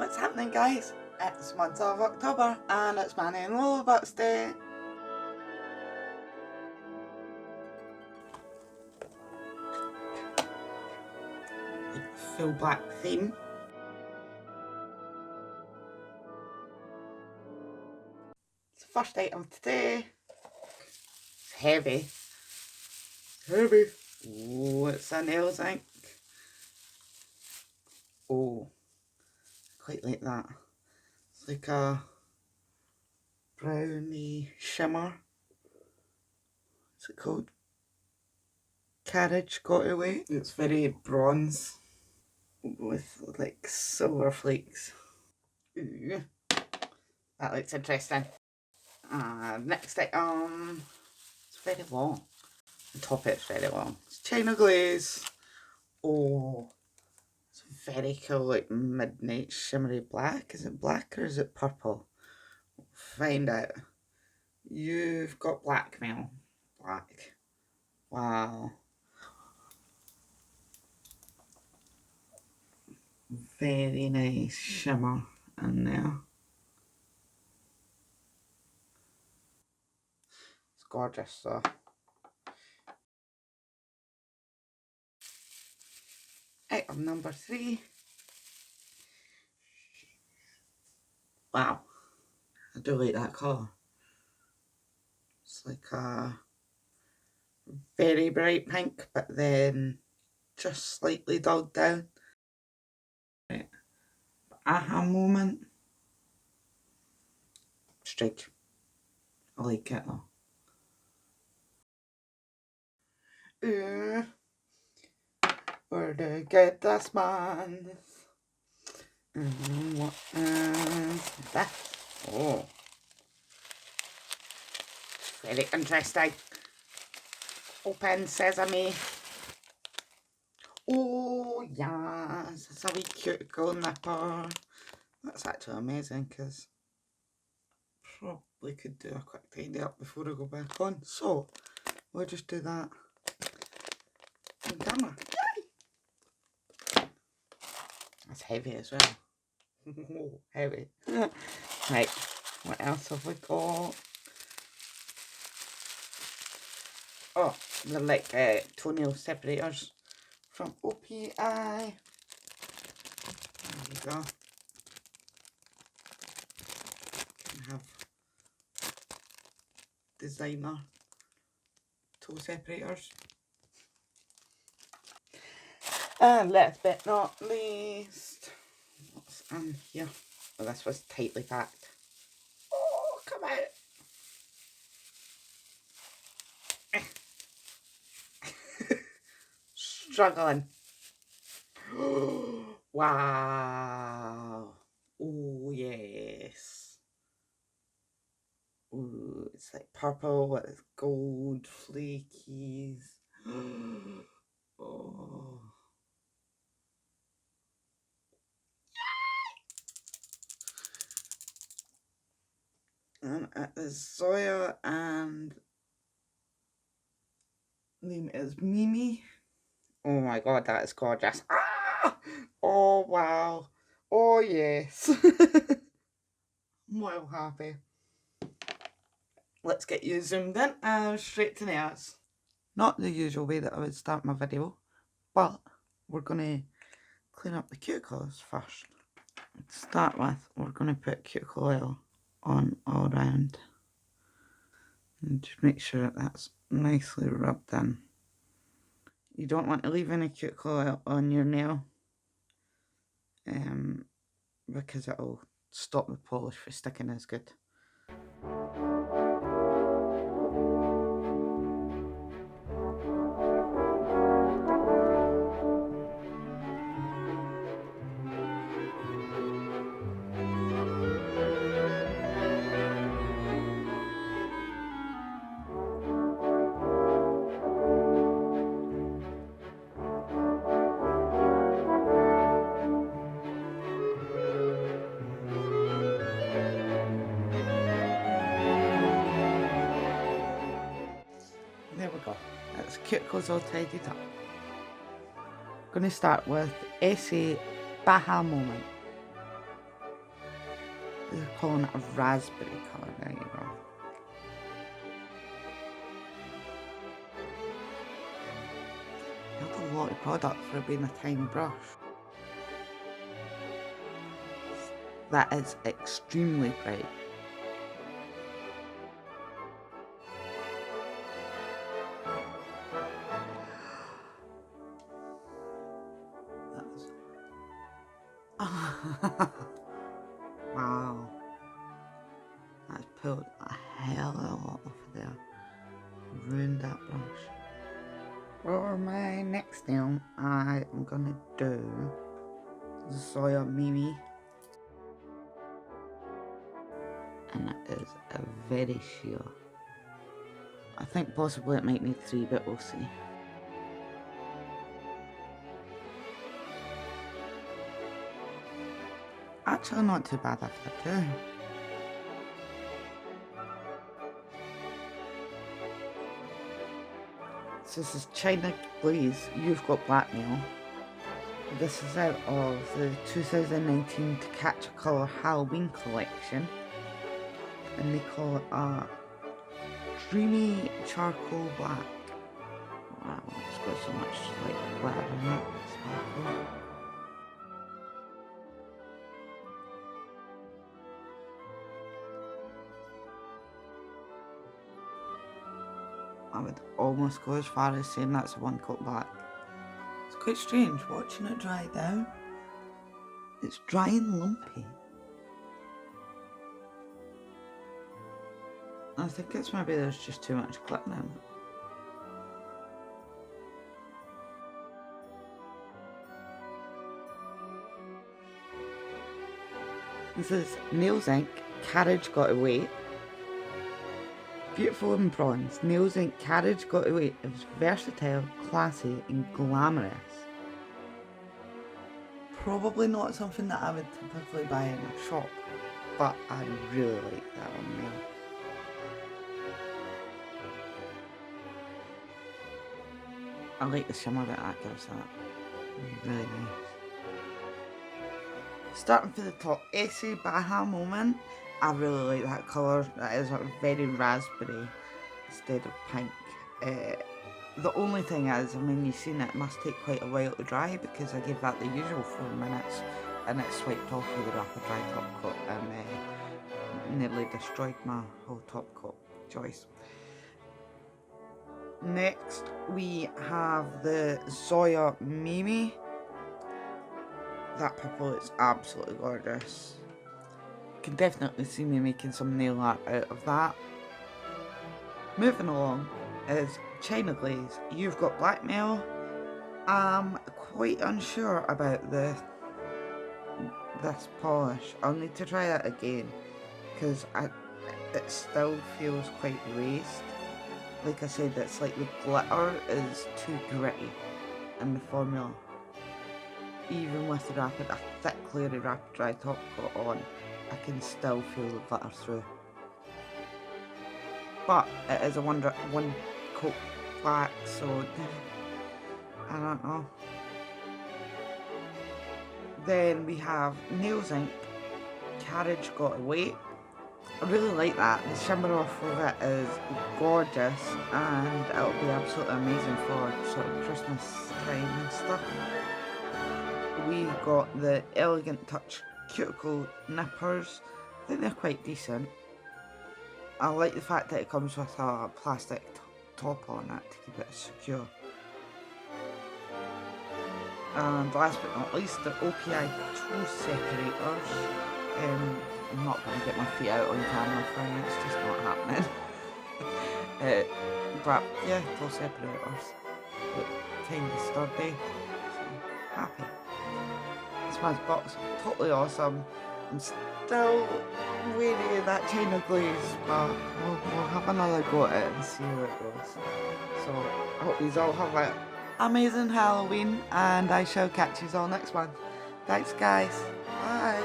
What's happening, guys? It's the month of October and it's my and Lola birthday. Full black theme. It's the first item today. It's heavy. Heavy. Oh, it's a nails ink. Oh, I quite like that. It's like a brownie shimmer. What's it called? Carriage got away. It's very bronze with like silver flakes. Ooh, that looks interesting. Next item, it's very long. The top it's very long. It's China Glaze. Oh, it's very cool, like midnight shimmery black. Is it black or is it purple? We'll find out. You've got Blackmail. Black. Wow. Very nice shimmer in there. It's gorgeous though. Item number 3. Wow. I do like that colour. It's like a very bright pink, but then just slightly dulled down. Right. Aha moment. Strange. I like it though. Where to get this man? What is that? Oh, very interesting. Open sesame. Oh yes, it's a wee cuticle nipper. That's actually amazing because probably could do a quick tidy up before I go back on. So we'll just do that. And done. That's heavy as well. Oh, heavy. Right, what else have we got? Oh, they're like toenail separators from OPI. There you go. Can have designer toe separators. And last but not least, what's in here? Oh, this was tightly packed. Oh, come out! Struggling. Wow. Oh, yes. Ooh, it's like purple with gold flakies. Oh. And it is Zoya and name is Mimi. Oh my god, that is gorgeous. Ah! Oh wow. Oh yes. I'm well happy. Let's get you zoomed in and straight to nails. Not the usual way that I would start my video, but we're going to clean up the cuticles first. To start with, we're going to put cuticle oil on all round. And just make sure that that's nicely rubbed in. You don't want to leave any cuticle oil on your nail because it'll stop the polish from sticking as good. There we go. That's cuticles all tidied up. Going to start with Essie Baha Moment. they're calling it a raspberry colour. There you go. That's a lot of product for it being a tiny brush. That is extremely bright. Wow. That's pulled a hell of a lot off of there. Ruined that brush. For my next nail, I am gonna do Zoya Mimi. And it is a very sheer. I think possibly it might need 3, but we'll see. Actually not too bad after that too. So this is China Glaze, You've Got Blackmail. This is out of the 2019 Tchaikovsky Halloween collection. And they call it a Dreamy Charcoal Black. Wow, it's got so much like glitter in it. Sparkle. I would almost go as far as saying that's a 1-coat black. It's quite strange watching it dry down. It's dry and lumpy. I think it's maybe there's just too much glitter in it. This is Nails Inc. Carriage Got Away. Beautiful in bronze, Nails Inc. Carriage Got Away. It was versatile, classy and glamorous. Probably not something that I would typically buy in a shop, but I really like that on nail. I like the shimmer that gives that. Really nice. Starting for the top, Essie Baha Moment. I really like that colour. That is very raspberry instead of pink. The only thing is, I mean, you've seen it must take quite a while to dry because I gave that the usual 4 minutes and it swiped off with the rapid dry top coat and nearly destroyed my whole top coat choice. Next we have the Zoya Mimi. That purple is absolutely gorgeous. You can definitely see me making some nail art out of that. Moving along is China Glaze, You've Got Blackmail. I'm quite unsure about this polish. I'll need to try that again because it still feels quite raised. Like I said, it's like the glitter is too gritty in the formula. Even with the a thick cleary rapid dry top coat on, I can still feel the glitter through. But it is a 1-coat black, so I don't know. Then we have Nails Inc. Carriage Got Away. I really like that. The shimmer off of it is gorgeous and it'll be absolutely amazing for sort of Christmas time and stuff. We got the Elegant Touch Cuticle nippers. I think they're quite decent. I like the fact that it comes with a plastic top on it to keep it secure. And last but not least, the OPI Toe Separators. I'm not going to get my feet out on camera for you, it's just not happening. But yeah, toe separators. Look kind of sturdy, so happy. This man's box totally awesome. I'm still wary of that China Glaze, but we'll have another go at it and see how it goes. So I hope you all have an amazing Halloween and I shall catch you all next one. Thanks guys, bye.